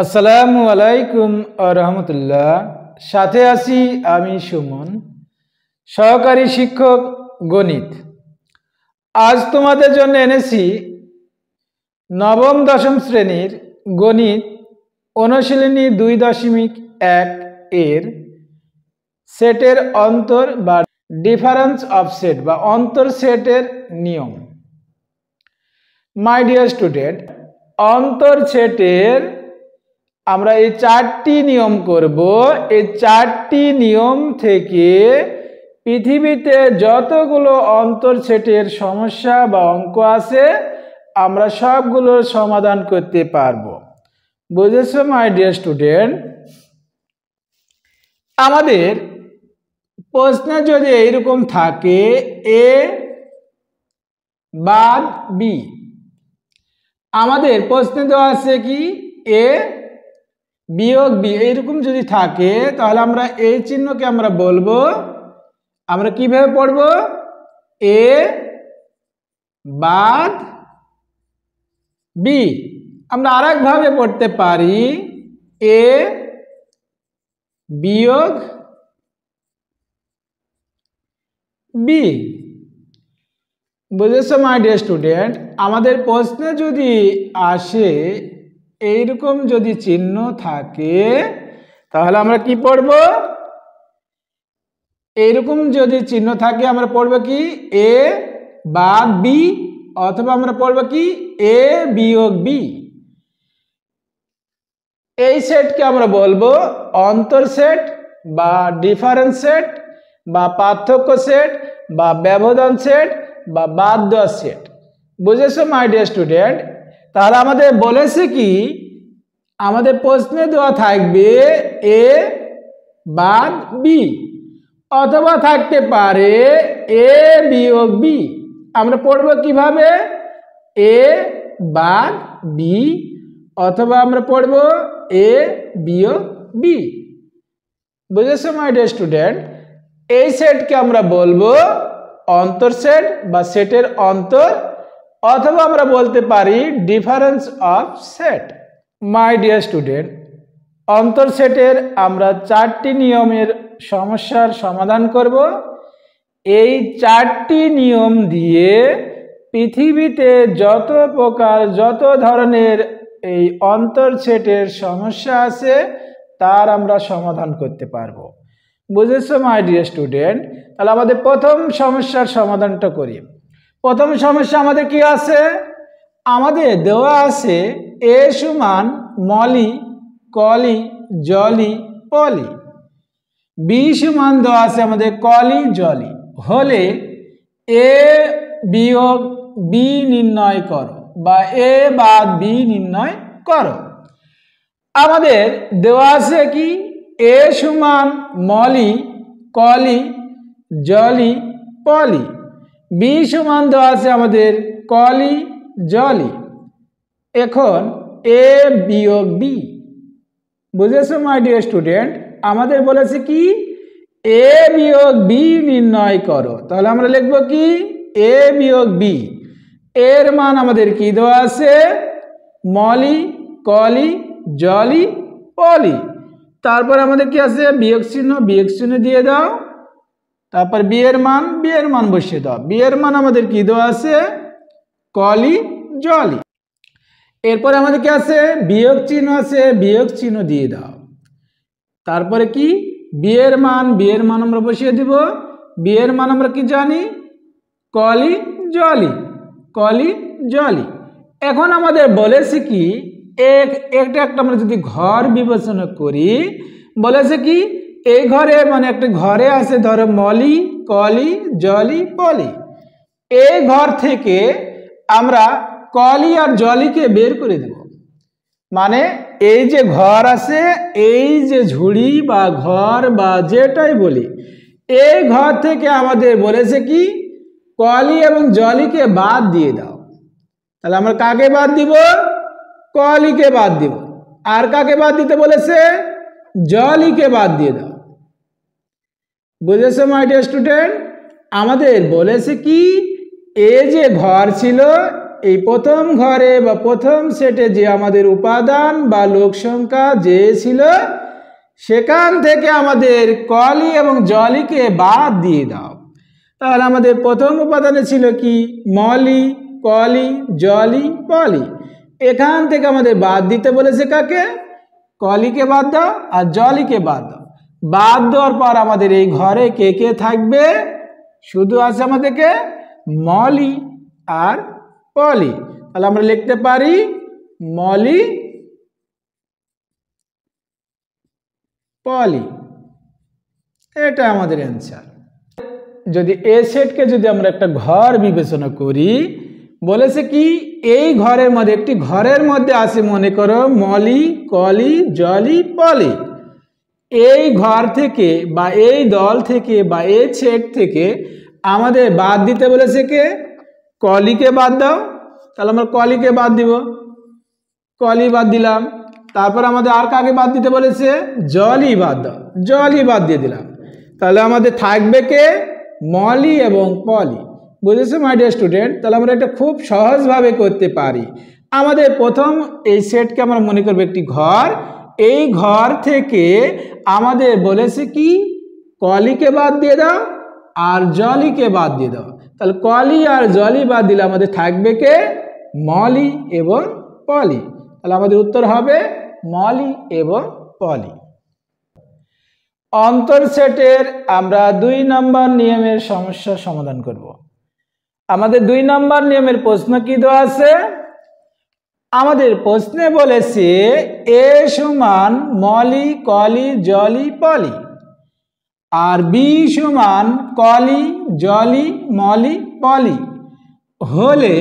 আসসালামু আলাইকুম রহমতুল্লাহ। সাথে আছি আমি সুমন, সহকারী শিক্ষক গণিত। আজ তোমাদের জন্য এনেছি নবম দশম শ্রেণীর গণিত অনুশীলনী 2.1 এর সেটের অন্তর বা ডিফারেন্স অফ সেট বা অন্তর সেটের নিয়ম। মাই ডিয়ার স্টুডেন্ট, অন্তর সেটের আমরা এই 4টি নিয়ম করব। এই 4টি নিয়ম থেকে পৃথিবীতে যতগুলো অন্তর সেটের সমস্যা বা অঙ্ক আছে আমরা সবগুলোর সমাধান করতে পারবো। বুঝেছো মাই ডিয়ার স্টুডেন্ট? আমাদের প্রশ্ন যদি এইরকম থাকে এ বাদ বি, আমাদের প্রশ্নে দেওয়া আছে কি এ বিয়োগ বি, এইরকম যদি থাকে তাহলে আমরা এই চিহ্নকে আমরা বলবো, আমরা কিভাবে পড়ব, এ বাদ বি। আমরা আরেক ভাবে পড়তে পারি এ বিয়োগ বি। বুঝেছো মাই ডিয়ার স্টুডেন্ট? আমাদের প্রশ্নে যদি আসে এইরকম যদি চিহ্ন থাকে তাহলে আমরা কি পড়ব, এইরকম যদি চিহ্ন থাকে আমরা পড়ব কি এ বাদ বি, অথবা আমরা পড়ব কি এ বিয়োগ বি। এই সেটকে আমরা বলবো অন্তর সেট বা ডিফারেন্স সেট বা পার্থক্য সেট বা ব্যবধান সেট বা বাদ দেওয়া সেট। বুঝেছো মাই ডিয়ার স্টুডেন্ট? তাহলে আমাদের বলেছে কি, আমাদের প্রশ্নে দেওয়া থাকবে এ বাদ বি, অথবা থাকতে পারে এ বিয়োগ বি। আমরা পড়ব কিভাবে, এ বাদ বি, অথবা আমরা পড়ব এ বিয়োগ বি। বুঝেছো মাই ডিয়ার স্টুডেন্ট? এই সেটকে আমরা বলবো অন্তর সেট বা সেটের অন্তর, অথবা আমরা বলতে পারি difference of set. My dear student, অন্তর সেটের আমরা 4টি নিয়মের সমস্যার সমাধান করব। এই 4টি নিয়ম দিয়ে পৃথিবীতে যত প্রকার যত ধরনের এই অন্তর সেটের সমস্যা আছে তার আমরা সমাধান করতে পারবো। বুঝেছো মাই ডিয়ার স্টুডেন্ট? তাহলে আমাদের প্রথম সমস্যার সমাধানটা করি। প্রথম সমস্যা আমাদের কি আছে, আমাদের দেওয়া আছে এ সমান মলি কলি জলি পলি, বি সমান দেওয়া আছে আমাদের কলি জলি, হলে এ বিয়োগ বি নির্ণয় করো বা এ বাদ বি নির্ণয় করো। আমাদের দেওয়া আছে কি এ সমান মলি কলি জলি পলি, বি সমান দেওয়া আছে আমাদের কলি জলি। এখন এ বিয়োগ বি। বুঝেছো মাই ডিয়ার স্টুডেন্ট? আমাদের বলেছে কি এ বিয়োগ বি নির্ণয় করো, তাহলে আমরা লিখব কি এ বিয়োগ বি। এর মান আমাদের কি দেওয়া আছে, মলি কলি জলি পলি। তারপর আমাদের কি আছে বিয়োগ চিহ্ন দিয়ে দাও, তারপর বি এর মান বসিয়ে দাও। বি এর মান আমাদের কি দেওয়া আছে, কলি জলি। এরপরে আমাদের কি আছে বিয়োগ চিহ্ন আছে, বিয়োগ চিহ্ন দিয়ে দাও। তারপরে কি বি এর মান আমরা বসিয়ে দিব। বি এর মান আমরা কি জানি, কলি জলি। এখন আমাদের বলেছে কি একটা আমরা যদি ঘর বিবেচনা করি, বলেছে কি এই ঘরে মানে একটা ঘরে আছে ধরো মলি কলি জলি পলি। এই ঘর থেকে আমরা কলি আর জলিকে বের করে দেব। মানে এই যে ঘর আছে, এই যে ঝুড়ি বা ঘর বা যেটাই বলি, এই ঘর থেকে আমাদের বলেছে কি কলি এবং জলিকে বাদ দিয়ে দাও। তাহলে আমরা কাকে বাদ দিব, কলিকে বাদ দিব। আর কাকে বাদ দিতে বলেছে, জলিকে বাদ দিয়ে দাও। বুঝেছো মাই ডিয়ার স্টুডেন্ট? আমাদের বলেছে কি এই যে ঘর ছিল এই প্রথম ঘরে বা প্রথম সেটে যে আমাদের উপাদান বা লোক সংখ্যা যে ছিল সেখান থেকে আমাদের কলি এবং জলিকে বাদ দিয়ে দাও। তাহলে আমাদের প্রথম উপাদানে ছিল কি? মলি, কলি, জলি, পলি। এখান থেকে আমাদের বাদ দিতে বলেছে কাকে? কলিকে বাদ দাও আর জলিকে বাদ দাও। বাদ দেওয়ার পর আমাদের এই ঘরে কে কে থাকবে? শুধু আছে আমাদেরকে মলি আর পলি। তাহলে আমরা লিখতে পারি মলি, পলি। এটা আমাদের অ্যান্সার। যদি এ সেটকে যদি আমরা একটা ঘর বিবেচনা করি, বলেছে কি এই ঘরের মধ্যে, একটি ঘরের মধ্যে আছে মনে করো মলি, কলি, জলি, পলি। এই ঘর থেকে বা এই দল থেকে বা এই সেট থেকে আমাদের বাদ দিতে বলেছে কে? কলিকে বাদ দাও। তাহলে আমরা কলিকে বাদ দিব, কলি বাদ দিলাম। তারপর আমাদের আর কাকে বাদ দিতে বলেছে? জলি বাদ দাও, জলি বাদ দিয়ে দিলাম। তাহলে আমাদের থাকবে কে? মলি এবং পলি। বুঝেছো মাই ডিয়ার স্টুডেন্ট? তাহলে আমরা এটা খুব সহজভাবে করতে পারি। আমাদের প্রথম এই সেটকে আমরা মনে করবো একটি ঘর। এই ঘর থেকে আমাদের বলেছে কি কলিকে বাদ দিয়ে দাও আর জলিকে বাদ দিয়ে দাও। তাহলে কলি আর জলি বাদ দিলে আমাদের থাকবে কে? মলি এবং পলি। তাহলে আমাদের উত্তর হবে মলি এবং পলি। অন্তর সেটের আমরা 2 নম্বর নিয়মের সমস্যার সমাধান করব। আমাদের 2 নম্বর নিয়মের প্রশ্ন কি দেওয়া আছে? আমাদের প্রশ্নে বলেছে এ সমান মলি, কলি, জলি, পলি আর বি সমান কলি, জলি, মলি, পলি হলে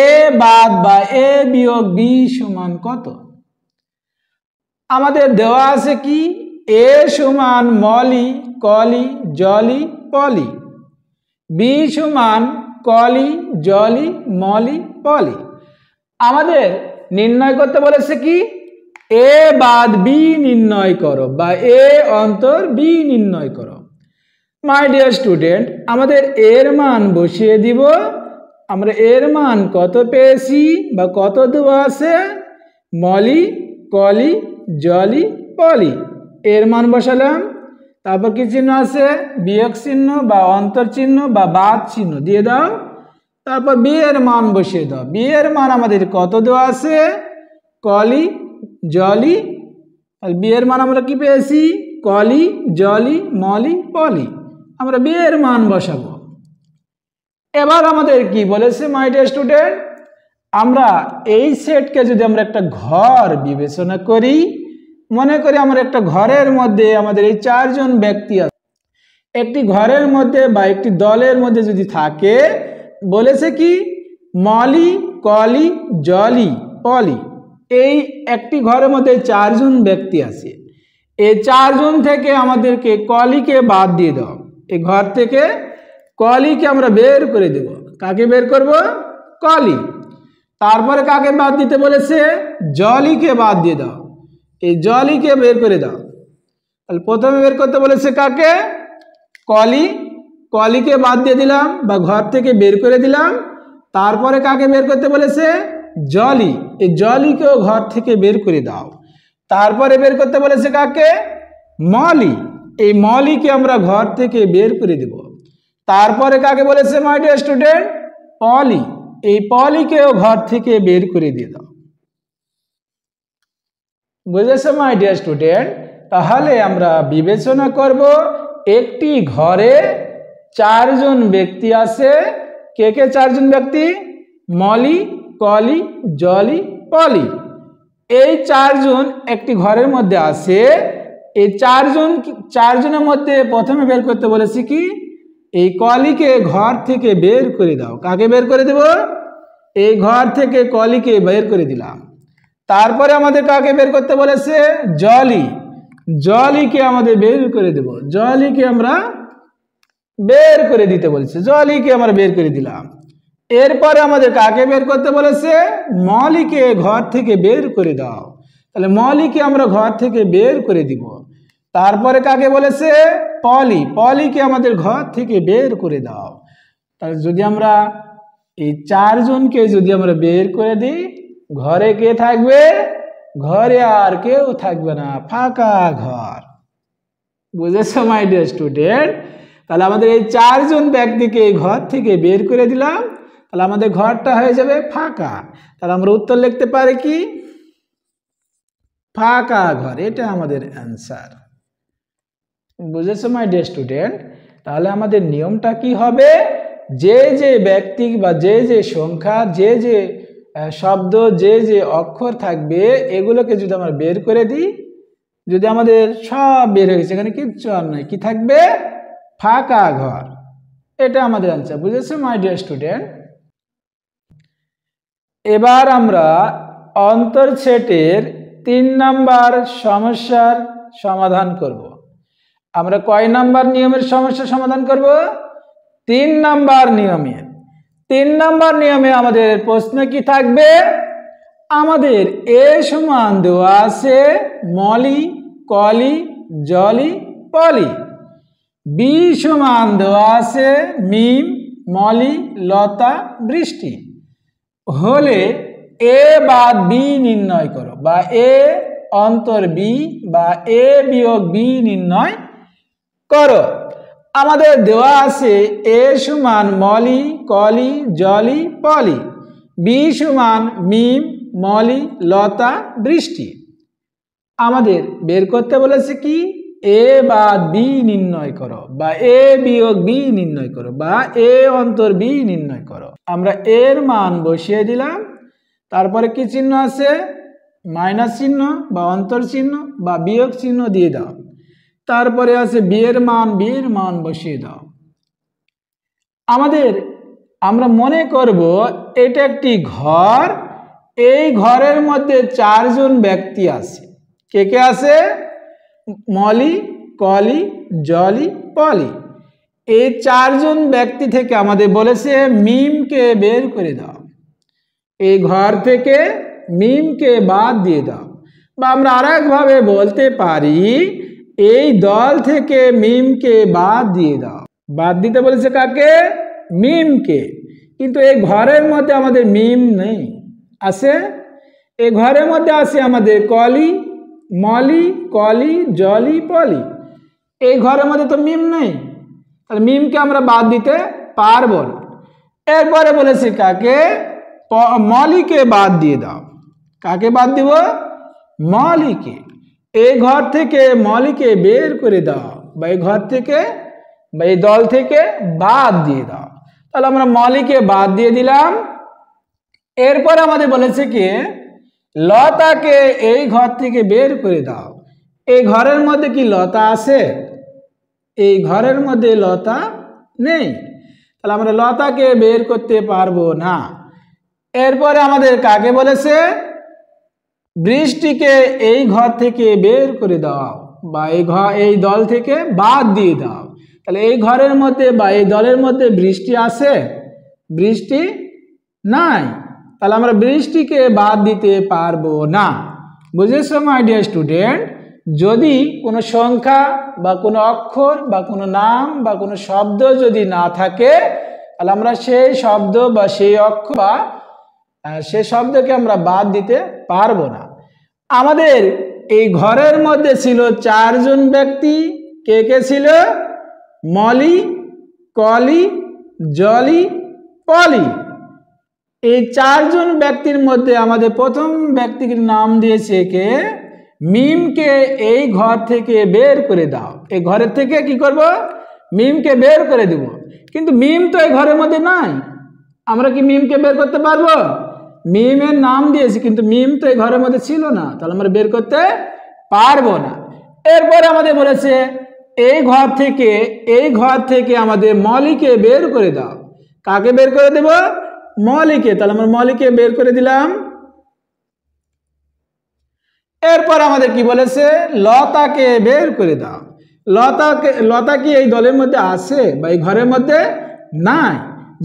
এ বাদ বা এ বিয়োগ বি সমান কত? আমাদের দেওয়া আছে কি এ সমান মলি, কলি, জলি, পলি, বি সমান কলি, জলি, মলি, পলি। আমাদের নির্ণয় করতে বলেছে কি এ বাদ বি নির্ণয় করো বা এ অন্তর বি নির্ণয় করো। মাই ডিয়ার স্টুডেন্ট, আমাদের এর মান বসিয়ে দিব। আমরা এর মান কত পেয়েছি বা কত দেওয়া আছে? মলি, কলি, জলি, পলি। এর মান বসালাম। তারপর কি চিহ্ন আছে? বিয়োগ চিহ্ন বা অন্তর চিহ্ন বা বাদ চিহ্ন দিয়ে দাও। তারপর বি এর মান বসিয়ে দাও। বি এর মান আমাদের কত দেওয়া আছে? কলি, জলি। বি এর মান আমরা কি পেয়েছি? কলি, জলি, মলি, পলি। আমরা বি এর মান বসাবো। এবার আমাদের কি বলেছে মাই ডিয়ার স্টুডেন্ট? আমরা এই সেটকে যদি আমরা একটা ঘর বিবেচনা করি, মনে করি আমরা একটা ঘরের মধ্যে আমাদের এই 4 জন ব্যক্তি আছে। একটি ঘরের মধ্যে বা একটি দলের মধ্যে যদি থাকে, বলেছে কি মলি, কলি, জলি, পলি। এই একটি ঘরের মধ্যে 4 জন ব্যক্তি আছে। এই 4 জন থেকে আমাদেরকে কলিকে বাদ দিয়ে দাও। এই ঘর থেকে কলিকে আমরা বের করে দেব। কাকে বের করব? কলি। তারপরে কাকে বাদ দিতে বলেছে? জলিকে বাদ দিয়ে দাও। এই জলিকে বের করে দাও। তাহলে প্রথমে বের করতে বলেছে কাকে? কলি। কলিকে বাদ দিয়ে দিলাম বা ঘর থেকে বের করে দিলাম। তারপরে কাকে বের করতে বলেছে? জলি। এই জলিকেও ঘর থেকে বের করে দাও। তারপরে বের করতে বলেছে কাকে? মলি। এই মলিকে আমরা ঘর থেকে বের করে দেব। তারপরে কাকে বলেছে মাই ডিয়ার স্টুডেন্ট? পলি। এই পলিকেও ঘর থেকে বের করে দিয়ে দাও। বুঝেছো মাই ডিয়ার স্টুডেন্ট? তাহলে আমরা বিবেচনা করব একটি ঘরে 4 জন ব্যক্তি আছে। কে কে 4 জন ব্যক্তি? মলি, কলি, জলি, পলি। এই 4 জন একটি ঘরের মধ্যে আছে। এই 4 জনের মধ্যে প্রথমে বের করতে বলেছি কি এই কলিকে ঘর থেকে বের করে দাও। কাকে বের করে দেব? এই ঘর থেকে কলিকে বের করে দিলাম। তারপরে আমাদের কাকে বের করতে বলেছে? জলি। জলিকে আমাদের বের করে দেব। জলিকে আমরা বের করে দিতে বলেছে। জলিকে আমরা বের করে দিলাম। এরপরে আমাদের কাকে বের করতে বলেছে? মলিকে ঘর থেকে বের করে দাও। তাহলে মলিকে আমরা ঘর থেকে বের করে দিব। তারপরে কাকে বলেছে? পলি। পলিকে আমাদের ঘর থেকে বের করে দাও। তাহলে যদি আমরা এই চারজনকে যদি আমরা বের করে দিই, ঘরে কে থাকবে? ঘরে আর কেউ থাকবে না, ফাঁকা ঘর। বুঝেছো মাই ডিয়ার স্টুডেন্ট? তাহলে আমাদের এই চারজন ব্যক্তিকে এই ঘর থেকে বের করে দিলাম, তাহলে আমাদের ঘরটা হয়ে যাবে ফাঁকা। তাহলে আমরা উত্তর লিখতে পারি কি? ফাঁকা ঘর। এটা আমাদের অ্যান্সার। বুঝেছো মাই ডিয়ার স্টুডেন্ট? তাহলে আমাদের নিয়মটা কি হবে? যে যে ব্যক্তি বা যে যে সংখ্যা, যে যে শব্দ, যে যে অক্ষর থাকবে, এগুলোকে যদি আমরা বের করে দিই, যদি আমাদের সব বের হয়ে গেছে, এখানে কিচ্ছু আর নয়, কি থাকবে? ফাঁকা ঘর। এটা আমাদের আনসার। বুঝেছো মাই ডিয়ার স্টুডেন্ট? এবার আমরা অন্তর সেটের 3 নাম্বার সমস্যার সমাধান করব। আমরা কয় নাম্বার নিয়মের সমস্যা সমাধান করব? 3 নাম্বার নিয়মের। 3 নাম্বার নিয়মে আমাদের প্রশ্ন কি থাকবে? আমাদের এ সমান দেওয়া আছে মলি, কলি, জলি, পলি। বি সমান দেওয়া আছে মিম, মলি, লতা, বৃষ্টি। হলে এ বাদ বি নির্ণয় করো, বা এ অন্তর বি বা এ বিয়োগ বি নির্ণয় করো। আমাদের দেওয়া আছে এ সমান মলি, কলি, জলি, পলি। বি সমান মিম, মলি, লতা, বৃষ্টি। আমাদের বের করতে বলেছে কি? এ বাদ বি নির্ণয় করো, বা এ বিয়োগ বি নির্ণয় করো, বা এ অন্তর বি নির্ণয় করো। আমরা এর মান বসিয়ে দিলাম, তারপরে কি চিহ্ন আছে? মাইনাস চিহ্ন বা অন্তর চিহ্ন বা বিয়োগ চিহ্ন দিয়ে দাও। তারপরে আছে বি এর মান বসিয়ে দাও। আমরা মনে করব এটা একটি ঘর। এই ঘরের মধ্যে 4 জন ব্যক্তি আছে। কে কে আছে? মলি, কলি, জলি, পলি। এই 4 জন ব্যক্তি থেকে আমাদের বলেছে মিমকে বের করে দাও। এই ঘর থেকে মিমকে বাদ দিয়ে দাও, বা আমরা আরেকভাবে বলতে পারি এই দল থেকে মিমকে বাদ দিয়ে দাও। বাদ দিতে বলেছে কাকে? মিমকে। কিন্তু এই ঘরের মধ্যে আমাদের মিম নেই, আছে? এই ঘরের মধ্যে আছে আমাদের কলি, মলি, কলি, জলি, পলি। এই ঘরের মধ্যে তো মিম নেই, তাহলে মিমকে আমরা বাদ দিতে পারবো না। এরপরে বলেছি কাকে? মলিকে বাদ দিয়ে দাও। কাকে বাদ দিব? মলিকে। এই ঘর থেকে মলিকে বের করে দাও, বা এই ঘর থেকে বা এই দল থেকে বাদ দিয়ে দাও। তাহলে আমরা মলিকে বাদ দিয়ে দিলাম। এরপর আমাদের বলেছে কি? লতাকে এই ঘর থেকে বের করে দাও। এই ঘরের মধ্যে কি লতা আছে? এই ঘরের মধ্যে লতা নেই, তাহলে আমরা লতাকে বের করতে পারবো না। এরপরে আমাদের কাকে বলেছে? বৃষ্টিকে এই ঘর থেকে বের করে দাও, বা এই দল থেকে বাদ দিয়ে দাও। তাহলে এই ঘরের মধ্যে বা এই দলের মধ্যে বৃষ্টি আছে? বৃষ্টি নাই, তাহলে আমরা বৃষ্টিকে বাদ দিতে পারবো না। বুঝেছো মাই ডিয়ার স্টুডেন্ট? যদি কোনো সংখ্যা বা কোনো অক্ষর বা কোনো নাম বা কোনো শব্দ যদি না থাকে, তাহলে আমরা সেই শব্দ বা সেই অক্ষর বা সেই শব্দকে আমরা বাদ দিতে পারবো না। আমাদের এই ঘরের মধ্যে ছিল 4 জন ব্যক্তি। কে কে ছিল? মলি, কলি, জলি, পলি। এই 4 জন ব্যক্তির মধ্যে আমাদের প্রথম ব্যক্তির নাম দিয়েছে কে? মিমকে এই ঘর থেকে বের করে দাও। এই ঘরের থেকে কি করব? মিমকে বের করে দেব। কিন্তু মিম তো এই ঘরের মধ্যে নাই, আমরা কি মিমকে বের করতে পারবো? মিমের নাম দিয়েছি, কিন্তু মিম তো এই ঘরের মধ্যে ছিল না, তাহলে আমরা বের করতে পারবো না। এরপরে আমাদের বলেছে এই ঘর থেকে আমাদের মলিকে বের করে দাও। কাকে বের করে দেব? মলিকে। তাহলে আমরা মলিকে বের করে দিলাম। এরপর আমাদের কি বলেছে? লতাকে বের করে দাও। লতা কি এই দলের মধ্যে আছে বা এই ঘরের মধ্যে নাই?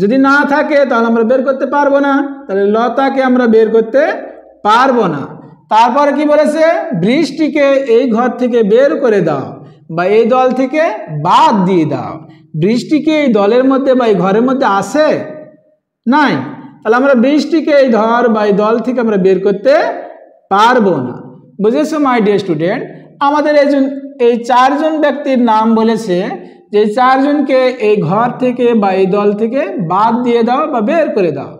যদি না থাকে তাহলে আমরা বের করতে পারবো না, তাহলে লতাকে আমরা বের করতে পারবো না। তারপরে কি বলেছে? বৃষ্টিকে এই ঘর থেকে বের করে দাও, বা এই দল থেকে বাদ দিয়ে দাও। বৃষ্টিকে এই দলের মধ্যে বা এই ঘরের মধ্যে আছে? নাই, তাহলে আমরা বৃষ্টিকে এই ঘর বা এই দল থেকে আমরা বের করতে পারবো না। বুঝেছো মাই ডিয়ার স্টুডেন্ট? আমাদের এই চারজন ব্যক্তির নাম বলেছে যে চারজনকে এই ঘর থেকে বা এই দল থেকে বাদ দিয়ে দাও বা বের করে দাও।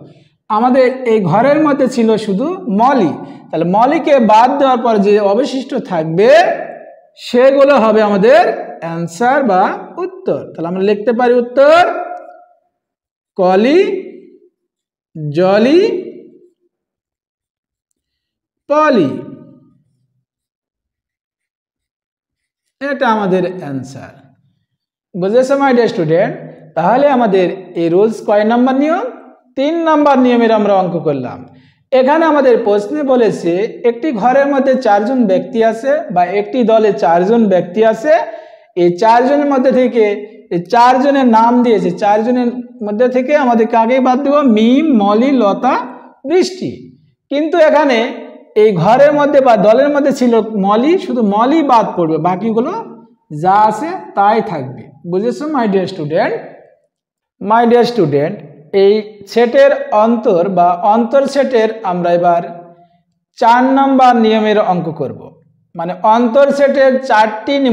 আমাদের এই ঘরের মধ্যে ছিল শুধু মলি, তাহলে মলিকে বাদ দেওয়ার পর যে অবশিষ্ট থাকবে সেগুলো হবে আমাদের অ্যান্সার বা উত্তর। তাহলে আমরা লিখতে পারি উত্তর কলি, জলি, পলি, এটা আমাদের অ্যান্সার। বুঝেছো মাই ডিয়ার স্টুডেন্ট? তাহলে আমাদের এই রুলস কয় নাম্বার নিয়ম? 3 নাম্বার নিয়মের আমরা অঙ্ক করলাম। এখানে আমাদের প্রশ্নে বলেছে একটি ঘরের মধ্যে 4 জন ব্যক্তি আছে বা একটি দলে 4 জন ব্যক্তি আছে, এই 4 জনের মধ্যে থেকে এই 4 জনের নাম দিয়েছে, 4 জনের মধ্যে থেকে আমাদের কাকে বাদ দেব? মিম, মলি, লতা, বৃষ্টি। কিন্তু এখানে এই ঘরের মধ্যে বা দলের মধ্যে ছিল মলি, শুধু মলি বাদ পড়বে, বাকিগুলো যা আছে তাই থাকবে। বুঝেছো my dear student? My dear student, এই সেটের অন্তর বা অন্তর সেটের আমরা এবার 4 নাম্বার নিয়মের অঙ্ক করব। মানে অন্তর সেটের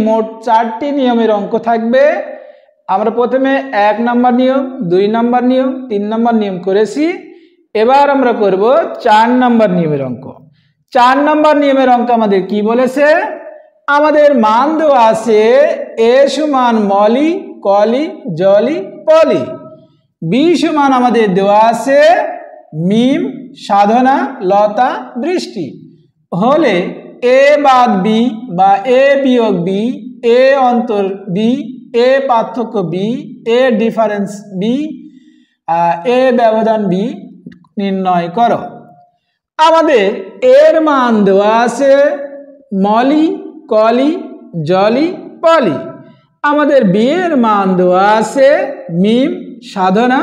মোট চারটি নিয়মের অঙ্ক থাকবে। আমরা প্রথমে 1 নাম্বার নিয়ম, 2 নাম্বার নিয়ম, 3 নাম্বার নিয়ম করেছি। এবার আমরা করব 4 নাম্বার নিয়মের অঙ্ক। 4 নাম্বার নিয়মের অঙ্ক আমাদের কি বলেছে? আমাদের মান দেওয়া আছে এ সমান মলি, কলি, জলি, পলি। বি সমান আমাদের দেওয়া আছে মিম, সাধনা, লতা, বৃষ্টি। হলে এ বাদ বি বা এ বিয়োগ বি, এ অন্তর বি, এ পার্থক্য বি, এ ডিফারেন্স বি, এ ব্যবধান বি নির্ণয় করো। আমাদের এর মান দেওয়া আছে মলি, কলি, জলি, পলি। আমাদের বি এর মান দেওয়া আছে মিম, সাধনা,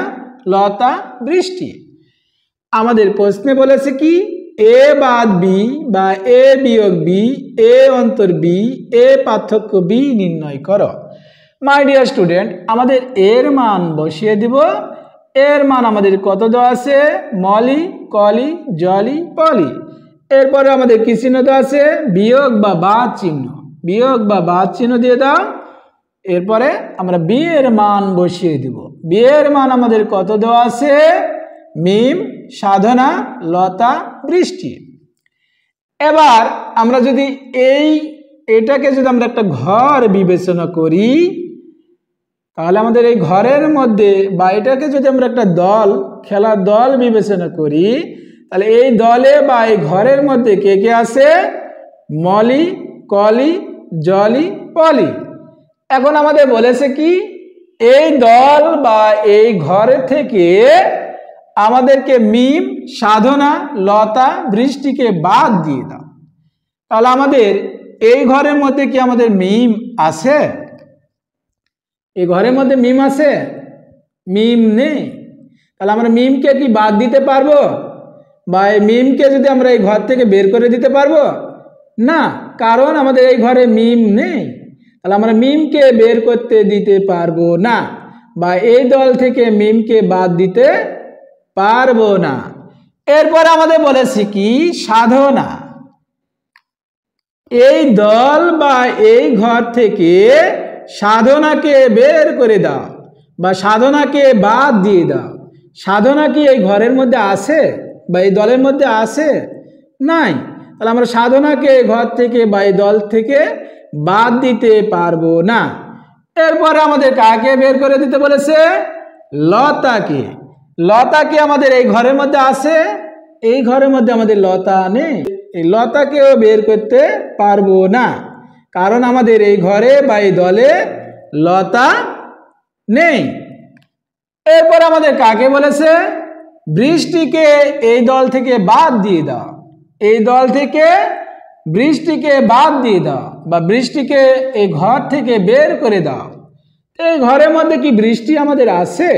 লতা, বৃষ্টি। আমাদের প্রশ্নে বলেছে কি? এ বাদ বি বা এ বিয়োগ বি, এ অন্তর বি, এ পার্থক্য বি নির্ণয় করো। মাই ডিয়ার স্টুডেন্ট, আমাদের এর মান বসিয়ে দিব। এর মান আমাদের কত দেওয়া আছে? মলি, কলি, জলি, পলি। এরপরে আমাদের কি চিহ্ন দেওয়া আছে? বিয়োগ বা বাদ চিহ্ন। বিয়োগ বা বাদ চিহ্ন দিয়ে দাও। এরপরে আমরা বি এর মান বসিয়ে দিব। বি এর মান আমাদের কত দেওয়া আছে? মিম, সাধনা, লতা, বৃষ্টি। এবার আমরা যদি এটাকে যদি আমরা একটা ঘর বিবেচনা করি, তাহলে আমাদের এই ঘরের মধ্যে বা এটাকে যদি আমরা একটা দল, খেলার দল বিবেচনা করি, তাহলে এই দলে বা এই ঘরের মধ্যে কে কে আছে? মলি, কলি, জলি, পলি। এখন আমাদের বলেছে কি? এই দল বা এই ঘর থেকে আমাদেরকে মিম, সাধনা, লতা, বৃষ্টিকে বাদ দিয়ে দাও। তাহলে আমাদের এই ঘরের মধ্যে কি আমাদের মিম আছে? এই ঘরের মধ্যে মিম আছে? মিম নেই। তাহলে আমরা মিমকে কি বাদ দিতে পারবো? বা এই মিমকে যদি আমরা এই ঘর থেকে বের করে দিতে পারবো না, কারণ আমাদের এই ঘরে মিম নেই। তাহলে আমরা মিমকে বের করতে দিতে পারবো না, বা এই দল থেকে মিমকে বাদ দিতে পারবো না। এরপর আমাদের বলেছি কি? সাধনা। এই দল বা এই ঘর থেকে সাধনাকে বের করে দাও বা সাধনাকে বাদ দিয়ে দাও। সাধনা কি এই ঘরের মধ্যে আছে বা এই দলের মধ্যে আছে? নাই। তাহলে আমরা সাধনাকে ঘর থেকে বা এই দল থেকে বাদ দিতে পারবো না। এরপরে আমাদের কাকে বের করে দিতে বলেছে? লতাকে। লতাকে আমাদের এই ঘরের মধ্যে আছে? এই ঘরের মধ্যে আমাদের লতা নেই। এই লতাকেও বের করতে পারবো না, কারণ আমাদের এই ঘরে বা এই দলে লতা নেই। এরপর আমাদের কাকে বলেছে? বৃষ্টিকে এই দল থেকে বাদ দিয়ে দাও। এই দল থেকে বৃষ্টিকে বাদ দিয়ে দাও বা বৃষ্টিকে এই ঘর থেকে বের করে দাও। এই ঘরের মধ্যে কি বৃষ্টি আমাদের আছে?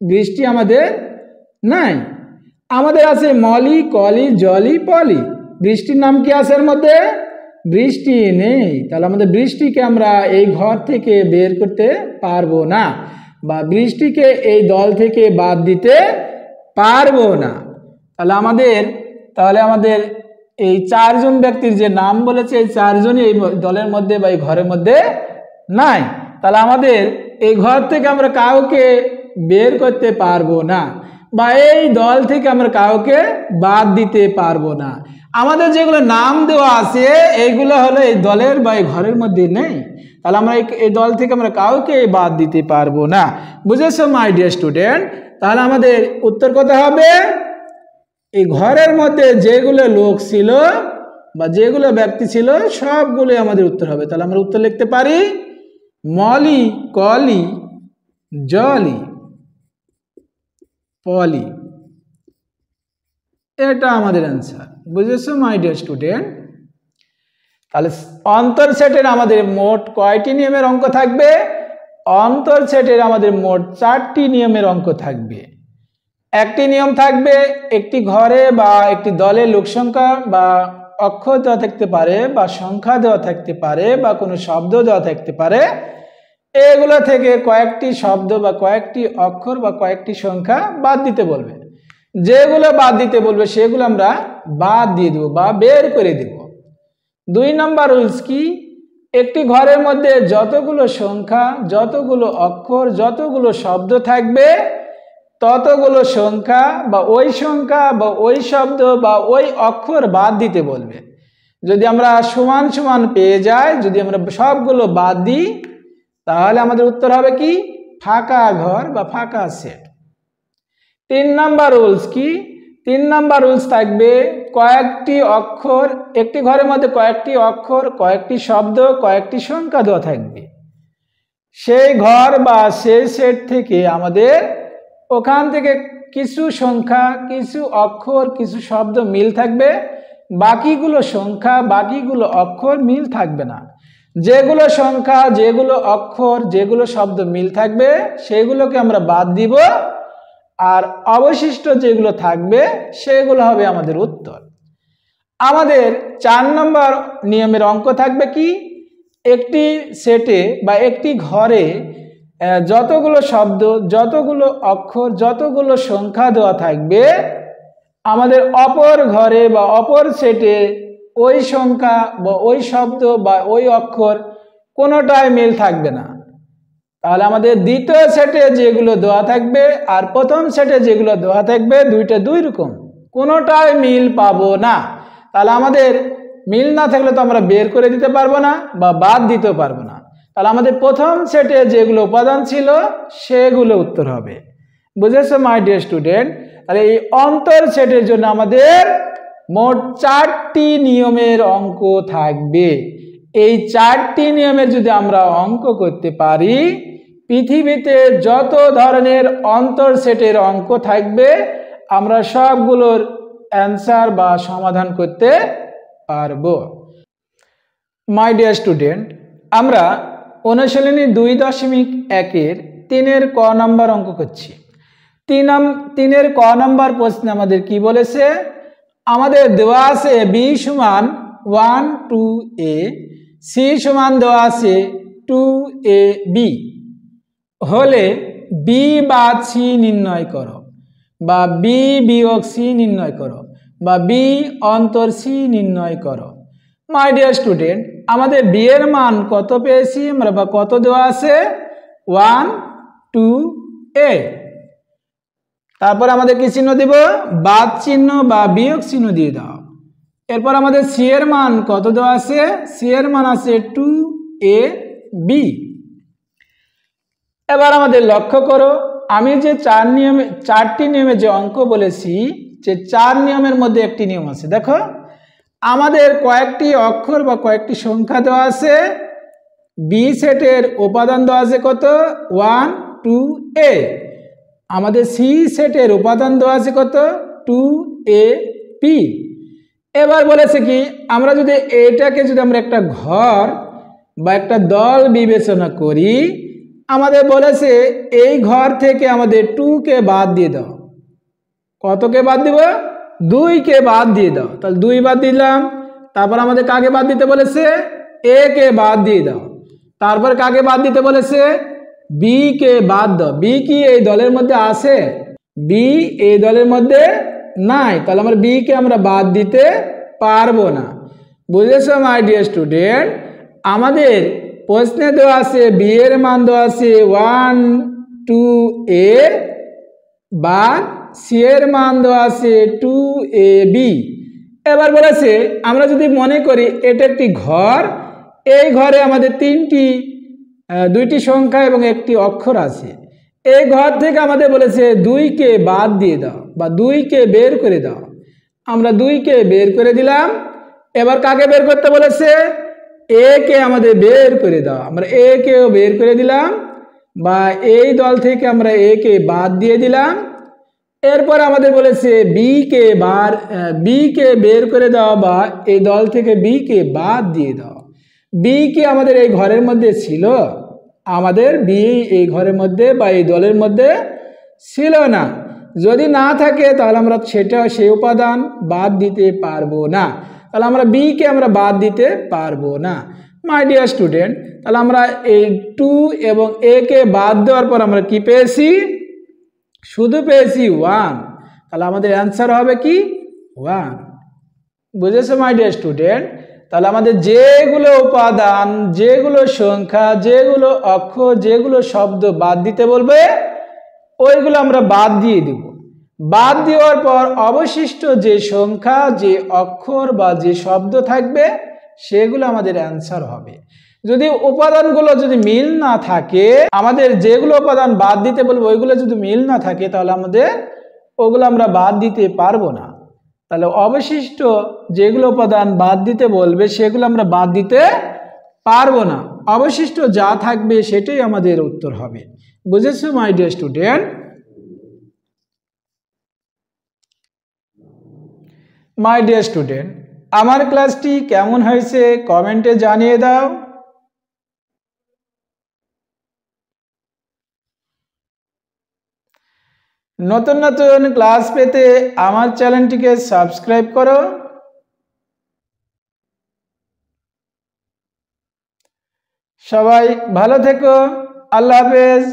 বৃষ্টি আমাদের নাই। আমাদের আছে মলি, কলি, জলি, পলি। বৃষ্টির নাম কি আছে এর মধ্যে? বৃষ্টি নেই। তাহলে আমাদের বৃষ্টিকে আমরা এই ঘর থেকে বের করতে পারবো না বা বৃষ্টিকে এই দল থেকে বাদ দিতে পারবো না। তাহলে আমাদের এই চারজন ব্যক্তির যে নাম বলেছে এই চারজনই এই দলের মধ্যে বা এই ঘরের মধ্যে নাই। তাহলে আমাদের এই ঘর থেকে আমরা কাউকে বের করতে পারবো না, বা এই দল থেকে আমরা কাউকে বাদ দিতে পারবো না। আমাদের যেগুলো নাম দেওয়া আছে এইগুলো হলো এই দলের বা এই ঘরের মধ্যে নেই, তাহলে আমরা এই দল থেকে আমরা কাউকে বাদ দিতে পারবো না। বুঝেছো মাই ডিয়ার স্টুডেন্ট? তাহলে আমাদের উত্তর কত হবে? এই ঘরের মধ্যে যেগুলো লোক ছিল বা যেগুলো ব্যক্তি ছিল সবগুলো আমাদের উত্তর হবে। তাহলে আমরা উত্তর লিখতে পারি মলি, কলি, জলি, পলি, এটা আমাদের অ্যান্সার। বুঝেছো মাই ডিয়ার স্টুডেন্ট? তাহলে অন্তর সেটের আমাদের মোট কয়টি নিয়মের অঙ্ক থাকবে? অন্তর সেটের আমাদের মোট 4টি নিয়মের অঙ্ক থাকবে। একটি নিয়ম থাকবে একটি ঘরে বা একটি দলে লোক সংখ্যা বা অক্ষর দেওয়া থাকতে পারে বা সংখ্যা দেওয়া থাকতে পারে বা কোনো শব্দ দেওয়া থাকতে পারে, এগুলো থেকে কয়েকটি শব্দ বা কয়েকটি অক্ষর বা কয়েকটি সংখ্যা বাদ দিতে বলবে। যেগুলো বাদ দিতে বলবে সেগুলো আমরা বাদ দিয়ে দেবো বা বের করে দেব। 2 নম্বর রুলস কি? একটি ঘরের মধ্যে যতগুলো সংখ্যা, যতগুলো অক্ষর, যতগুলো শব্দ থাকবে ততগুলো সংখ্যা বা ওই সংখ্যা বা ওই শব্দ বা ওই অক্ষর বাদ দিতে বলবে। যদি আমরা সমান সমান পেয়ে যাই, যদি আমরা সবগুলো বাদ দিই, তাহলে আমাদের উত্তর হবে কি? ফাঁকা ঘর বা ফাঁকা সেট। 3 নম্বর রুলস কি? 3 নম্বর রুলস থাকবে কয়েকটি অক্ষর, একটি ঘরের মধ্যে কয়েকটি অক্ষর, কয়েকটি শব্দ, কয়েকটি সংখ্যা দেওয়া থাকবে। সেই ঘর বা সেই সেট থেকে আমাদের ওখান থেকে কিছু সংখ্যা, কিছু অক্ষর, কিছু শব্দ মিল থাকবে, বাকিগুলো সংখ্যা, বাকিগুলো অক্ষর মিল থাকবে না। যেগুলো সংখ্যা, যেগুলো অক্ষর, যেগুলো শব্দ মিল থাকবে সেগুলোকে আমরা বাদ দিব, আর অবশিষ্ট যেগুলো থাকবে সেগুলো হবে আমাদের উত্তর। আমাদের 4 নম্বর নিয়মের অঙ্ক থাকবে কি? একটি সেটে বা একটি ঘরে যতগুলো শব্দ, যতগুলো অক্ষর, যতগুলো সংখ্যা দেওয়া থাকবে, আমাদের অপর ঘরে বা অপর সেটে ওই সংখ্যা বা ওই শব্দ বা ওই অক্ষর কোনোটাই মিল থাকবে না। তাহলে আমাদের দ্বিতীয় সেটে যেগুলো দেওয়া থাকবে আর প্রথম সেটে যেগুলো দেওয়া থাকবে দুইটা দুই রকম, কোনোটাই মিল পাবো না। তাহলে আমাদের মিল না থাকলে তো আমরা বের করে দিতে পারবো না বা বাদ দিতে পারবো না। তাহলে আমাদের প্রথম সেটে যেগুলো উপাদান ছিল সেগুলো উত্তর হবে। বুঝেছো মাই ডিয়ার স্টুডেন্ট? তাহলে এই অন্তর সেটের জন্য আমাদের মোট 4টি নিয়মের অঙ্ক থাকবে। এই 4টি নিয়মের যদি আমরা অঙ্ক করতে পারি, পৃথিবীতে যত ধরনের অন্তর সেটের অঙ্ক থাকবে আমরা সবগুলোর অ্যান্সার বা সমাধান করতে পারবো। মাই ডিয়ার স্টুডেন্ট, আমরা অনুশীলনী 2.1-এর 3-এর ক নাম্বার অঙ্ক করছি। 3-এর ক নাম্বার প্রশ্নে আমাদের কি বলেছে? আমাদের দেওয়া আছে b সমান 1 2a, c সমান দেওয়া আছে 2ab হলে b বাদ c নির্ণয় করো, বা b বিয়োগ c নির্ণয় করো, বা b অন্তর c নির্ণয় করো। মাই ডিয়ার স্টুডেন্ট, আমাদের b এর মান কত পেয়েছি আমরা বা কত দেওয়া আছে? 1 2a। তারপর আমাদের কি চিহ্ন দিব? বাদ চিহ্ন বা বিয়োগ চিহ্ন দিয়ে দাও। এরপর আমাদের c এর মান কত দেওয়া আছে? c এর মান আছে 2ab। এবার আমাদের লক্ষ্য করো, আমি যে 4টি নিয়মে যে অঙ্ক বলেছি, যে 4 নিয়মের মধ্যে একটি নিয়ম আছে। দেখো, আমাদের কয়েকটি অক্ষর বা কয়েকটি সংখ্যা দেওয়া আছে। বি সেটের উপাদান দেওয়া আছে কত? 1 2a। আমাদের সি সেটের উপাদান দেওয়া আছে কত? 2ab। এবার বলেছে কি, আমরা যদি এটাকে যদি আমরা একটা ঘর বা একটা দল বিবেচনা করি, আমাদের বলেছে এই ঘর থেকে আমাদের 2 কে বাদ দিয়ে দাও। কতকে বাদ দিব? 2 কে বাদ দিয়ে দাও। তাহলে 2 বাদ দিলাম। তারপর আমাদের কাকে বাদ দিতে বলেছে? a কে বাদ দিয়ে দাও। তারপর কাকে বাদ দিতে বলেছে? b কে বাদ দাও। b কি এই দলের মধ্যে আছে? বি এই দলের মধ্যে নাই, তাহলে আমরা বি কে আমরা বাদ দিতে পারবো না। বুঝেছো মাই ডিয়ার স্টুডেন্ট? আমাদের প্রশ্নে দেওয়া আছে বি এর মান দেওয়া আছে 1 2 এ বা সি এর মান দেওয়া আছে 2 এ বি। এবার বলেছে আমরা যদি মনে করি এটা একটি ঘর, এই ঘরে আমাদের দুইটি সংখ্যা এবং একটি অক্ষর আছে। এই ঘর থেকে আমাদের বলেছে 2 কে বাদ দিয়ে দাও বা 2 কে বের করে দাও। আমরা 2 কে বের করে দিলাম। এবার কাকে বের করতে বলেছে? এ কে আমাদের বের করে দাও। আমরা এ কেও বের করে দিলাম বা এই দল থেকে আমরা এ কে বাদ দিয়ে দিলাম। এরপর আমাদের বলেছে বি কে বের করে দাও বা এই দল থেকে বি কে বাদ দিয়ে দাও। বি কি আমাদের এই ঘরের মধ্যে ছিল? আমাদের বি এই ঘরের মধ্যে বা এই দলের মধ্যে ছিল না। যদি না থাকে তাহলে আমরা সেই উপাদান বাদ দিতে পারবো না, তাহলে আমরা বি কে আমরা বাদ দিতে পারবো না। মাই ডিয়ার স্টুডেন্ট, তাহলে আমরা এই 2 এবং এ কে বাদ দেওয়ার পর আমরা কি পেয়েছি? শুধু পেয়েছি 1, তাহলে আমাদের অ্যান্সার হবে কি 1। বুঝেছো মাই ডিয়ার স্টুডেন্ট? তাহলে আমাদের যেগুলো উপাদান, যেগুলো সংখ্যা, যেগুলো অক্ষর, যেগুলো শব্দ বাদ দিতে বলবে ওইগুলো আমরা বাদ দিয়ে দেব। বাদ দেওয়ার পর অবশিষ্ট যে সংখ্যা, যে অক্ষর বা যে শব্দ থাকবে সেগুলো আমাদের অ্যান্সার হবে। যদি উপাদানগুলো যদি মিল না থাকে, আমাদের যেগুলো উপাদান বাদ দিতে বলবো ওইগুলো যদি মিল না থাকে তাহলে ওগুলো আমরা বাদ দিতে পারবো না। তাহলে অবশিষ্ট যেগুলো উপাদান বাদ দিতে বলবে সেগুলো আমরা বাদ দিতে পারবো না। অবশিষ্ট যা থাকবে সেটাই আমাদের উত্তর হবে। বুঝেছো my dear student? My dear student, আমার ক্লাসটি কেমন হয়েছে কমেন্টে জানিয়ে দাও। নতুন নতুন ক্লাস পেতে আমার চ্যানেলটিকে সাবস্ক্রাইব করো। সবাই ভালো থেকো। আল্লাহ হাফেজ।